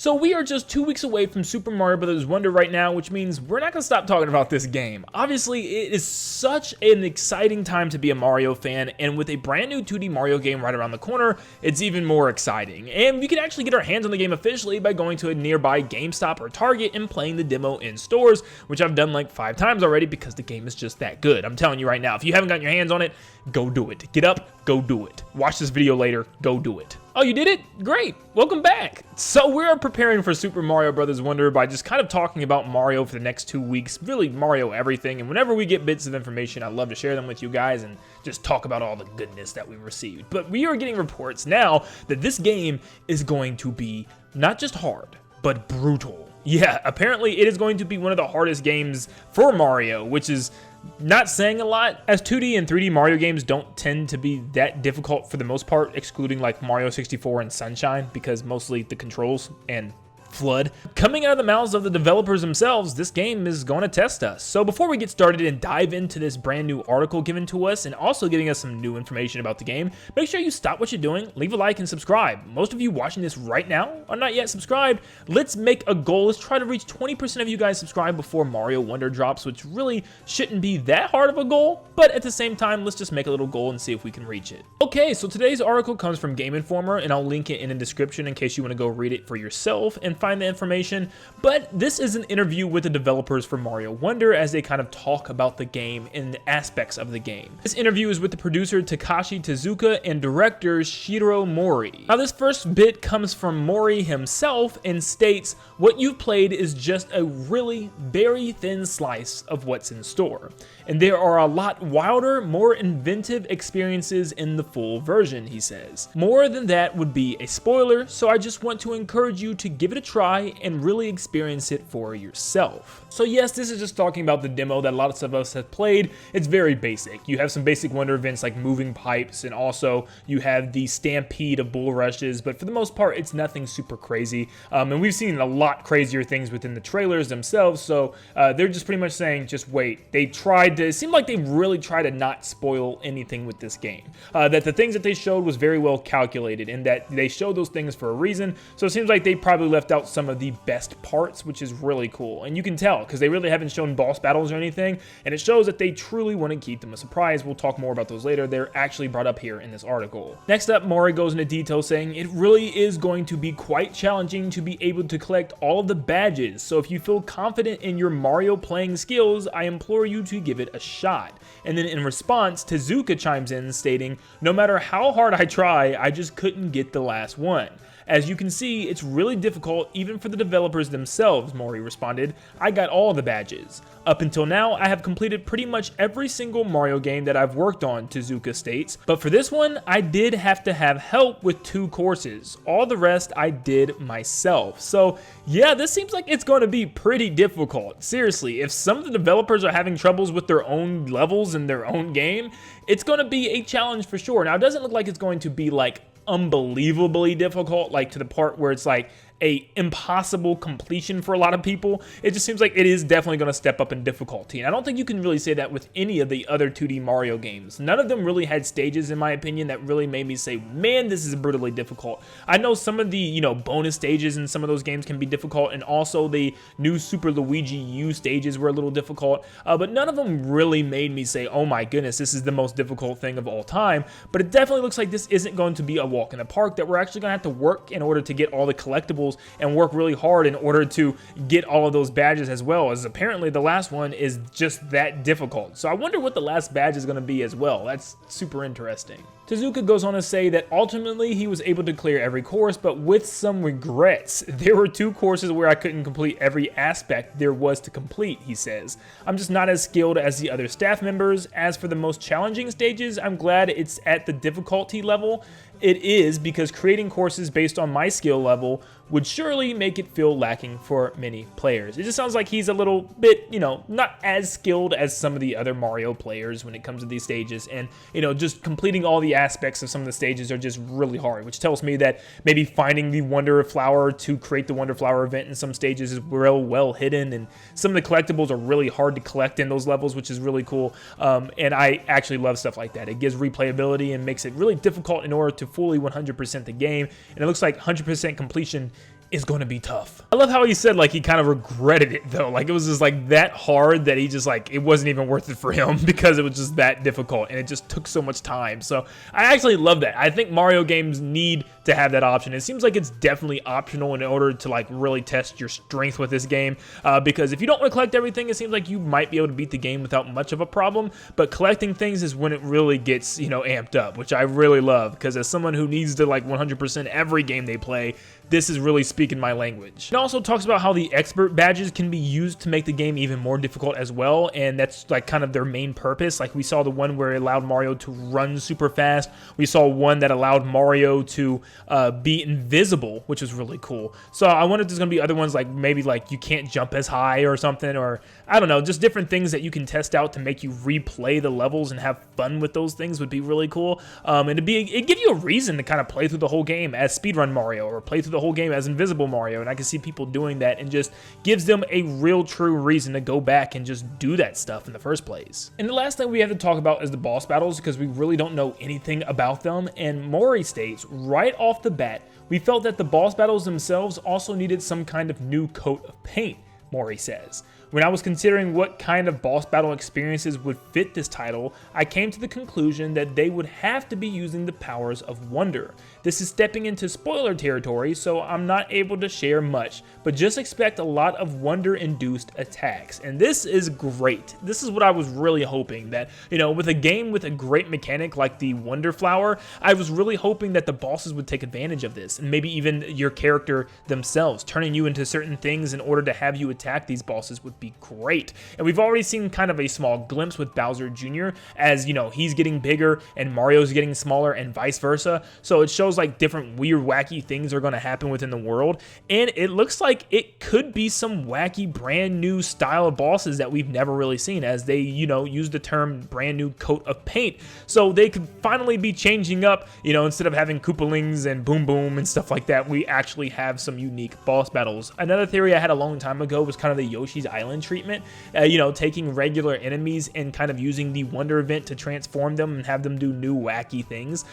So we are just 2 weeks away from Super Mario Bros. Wonder right now, which means we're not going to stop talking about this game. Obviously, it is such an exciting time to be a Mario fan, and with a brand new 2D Mario game right around the corner, it's even more exciting. And we can actually get our hands on the game officially by going to a nearby GameStop or Target and playing the demo in stores, which I've done like 5 times already because the game is just that good. I'm telling you right now, if you haven't gotten your hands on it, go do it. Get up, go do it. Watch this video later, go do it. Oh, you did it? Great. Welcome back. So we're preparing for Super Mario Bros. Wonder by just kind of talking about Mario for the next 2 weeks, really Mario everything, and whenever we get bits of information, I love to share them with you guys and just talk about all the goodness that we've received. But we are getting reports now that this game is going to be not just hard, but brutal. Yeah, apparently it is going to be one of the hardest games for Mario, which is not saying a lot, as 2D and 3D Mario games don't tend to be that difficult for the most part, excluding like Mario 64 and Sunshine, because mostly the controls and FLUDD. Coming out of the mouths of the developers themselves, this game is going to test us. So before we get started and dive into this brand new article given to us and also giving us some new information about the game, make sure you stop what you're doing, leave a like, and subscribe. Most of you watching this right now are not yet subscribed. Let's make a goal. Let's try to reach 20% of you guys subscribe before Mario Wonder drops, which really shouldn't be that hard of a goal, but at the same time, let's just make a little goal and see if we can reach it. Okay, so today's article comes from Game Informer, and I'll link it in the description in case you want to go read it for yourself and find the information. But this is an interview with the developers for Mario Wonder as they kind of talk about the game and the aspects of the game. This interview is with the producer Takashi Tezuka and director Shiro Mori. Now this first bit comes from Mori himself and states, "What you've played is just a really very thin slice of what's in store. And there are a lot wilder, more inventive experiences in the full version," he says. "More than that would be a spoiler, so I just want to encourage you to give it a try and really experience it for yourself." So yes, this is just talking about the demo that lots of us have played. It's very basic. You have some basic Wonder events like moving pipes, and also you have the stampede of bull rushes, but for the most part, it's nothing super crazy. And we've seen a lot crazier things within the trailers themselves, so they're just pretty much saying, just wait. It seemed like they really tried to not spoil anything with this game. That the things that they showed was very well calculated, and that they showed those things for a reason, so it seems like they probably left out some of the best parts, which is really cool. And you can tell, because they really haven't shown boss battles or anything, and it shows that they truly want to keep them a surprise. We'll talk more about those later. They're actually brought up here in this article. Next up, Mori goes into detail saying, "It really is going to be quite challenging to be able to collect all of the badges, so if you feel confident in your Mario playing skills, I implore you to give it a shot." And then in response, Tezuka chimes in stating, "No matter how hard I try, I just couldn't get the last one. As you can see, it's really difficult even for the developers themselves," Mori responded. "I got all the badges. Up until now, I have completed pretty much every single Mario game that I've worked on," Tezuka states. "But for this one, I did have to have help with 2 courses. All the rest I did myself." So yeah, this seems like it's going to be pretty difficult. Seriously, if some of the developers are having troubles with their own levels in their own game, it's going to be a challenge for sure. Now, it doesn't look like it's going to be like unbelievably difficult, like to the part where it's like a impossible completion for a lot of people. It just seems like it is definitely going to step up in difficulty, and I don't think you can really say that with any of the other 2D Mario games. None of them really had stages, in my opinion, that really made me say, man, this is brutally difficult. I know some of the, bonus stages in some of those games can be difficult, and also the new Super Luigi U stages were a little difficult, but none of them really made me say, oh my goodness, this is the most difficult thing of all time. But it definitely looks like this isn't going to be a walk in the park, that we're actually going to have to work in order to get all the collectibles and work really hard in order to get all of those badges, as well as apparently the last one is just that difficult. So I wonder what the last badge is going to be as well. That's super interesting. Tezuka goes on to say that ultimately he was able to clear every course, but with some regrets. "There were 2 courses where I couldn't complete every aspect there was to complete," he says. "I'm just not as skilled as the other staff members. As for the most challenging stages, I'm glad it's at the difficulty level it is, because creating courses based on my skill level would surely make it feel lacking for many players." It just sounds like he's a little bit, not as skilled as some of the other Mario players when it comes to these stages, and, just completing all the aspects of some of the stages are just really hard, which tells me that maybe finding the Wonder Flower to create the Wonder Flower event in some stages is real well hidden, and some of the collectibles are really hard to collect in those levels, which is really cool, and I actually love stuff like that. It gives replayability and makes it really difficult in order to fully 100% the game, and it looks like 100% completion is going to be tough. I love how he said like he kind of regretted it though. Like it was just like that hard that he just like, it wasn't even worth it for him because it was just that difficult and it just took so much time. So I actually love that. I think Mario games need to have that option. It seems like it's definitely optional in order to like really test your strength with this game, because if you don't want to collect everything, it seems like you might be able to beat the game without much of a problem, but collecting things is when it really gets, you know, amped up, which I really love, because as someone who needs to like 100% every game they play, this is really speaking my language. It also talks about how the expert badges can be used to make the game even more difficult as well, and that's like kind of their main purpose. Like we saw the one where it allowed Mario to run super fast. We saw one that allowed Mario to be invisible, which was really cool. So I wonder if there's gonna be other ones like maybe like you can't jump as high or something, or I don't know, just different things that you can test out to make you replay the levels and have fun with those things would be really cool. And it'd give you a reason to kind of play through the whole game as speedrun Mario, or play through the whole game as Invisible Mario, and I can see people doing that, and just gives them a real true reason to go back and just do that stuff in the first place. And the last thing we have to talk about is the boss battles, because we really don't know anything about them, and Mori states right off the bat, we felt that the boss battles themselves also needed some kind of new coat of paint, Mori says. When I was considering what kind of boss battle experiences would fit this title, I came to the conclusion that they would have to be using the powers of wonder. This is stepping into spoiler territory, so I'm not able to share much, but just expect a lot of wonder-induced attacks. And this is great. This is what I was really hoping, that, you know, with a game with a great mechanic like the Wonder Flower, I was really hoping that the bosses would take advantage of this, and maybe even your character themselves, turning you into certain things in order to have you attack these bosses would be great. And we've already seen kind of a small glimpse with Bowser Jr. as, you know, he's getting bigger and Mario's getting smaller and vice versa. So it shows like different weird wacky things are going to happen within the world, and it looks like it could be some wacky brand new style of bosses that we've never really seen, as they, you know, use the term brand new coat of paint. So they could finally be changing up, you know, instead of having Koopalings and Boom Boom and stuff like that, we actually have some unique boss battles. Another theory I had a long time ago was kind of the Yoshi's Island treatment, you know, taking regular enemies and kind of using the Wonder event to transform them and have them do new wacky things.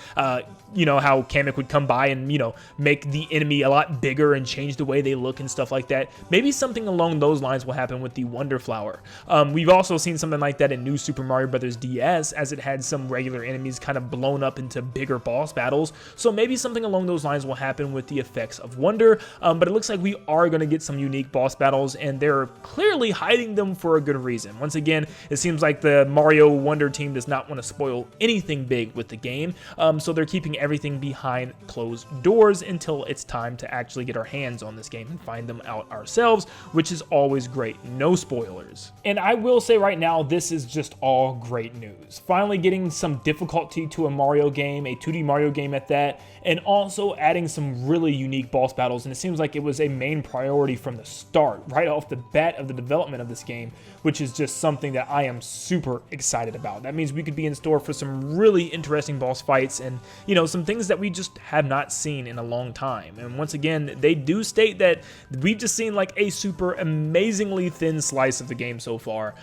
You know, how Kamek would come by and, you know, make the enemy a lot bigger and change the way they look and stuff like that. Maybe something along those lines will happen with the Wonder Flower. We've also seen something like that in New Super Mario Bros. DS, as it had some regular enemies kind of blown up into bigger boss battles. So maybe something along those lines will happen with the effects of Wonder, but it looks like we are going to get some unique boss battles, and they're clearly hiding them for a good reason. Once again, it seems like the Mario Wonder team does not want to spoil anything big with the game, so they're keeping everything behind closed doors until it's time to actually get our hands on this game and find them out ourselves, which is always great. No spoilers. And I will say right now, this is just all great news. Finally getting some difficulty to a Mario game, a 2D Mario game at that, and also adding some really unique boss battles, and it seems like it was a main priority from the start, right off the bat of the development of this game, which is just something that I am super excited about. That means we could be in store for some really interesting boss fights and, you know, some things that we just have not seen in a long time. And once again, they do state that we've just seen like a super amazingly thin slice of the game so far,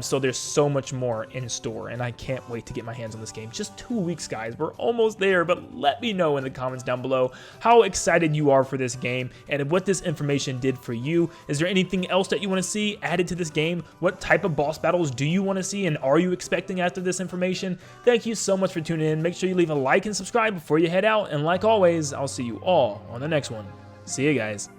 so there's so much more in store, and I can't wait to get my hands on this game. Just 2 weeks, guys. We're almost there, but let me know in the comments down below how excited you are for this game and what this information did for you. Is there anything else that you want to see added to this game? What type of boss battles do you want to see, and are you expecting after this information? Thank you so much for tuning in. Make sure you leave a like and subscribe before you head out, and like always, I'll see you all on the next one. See you guys.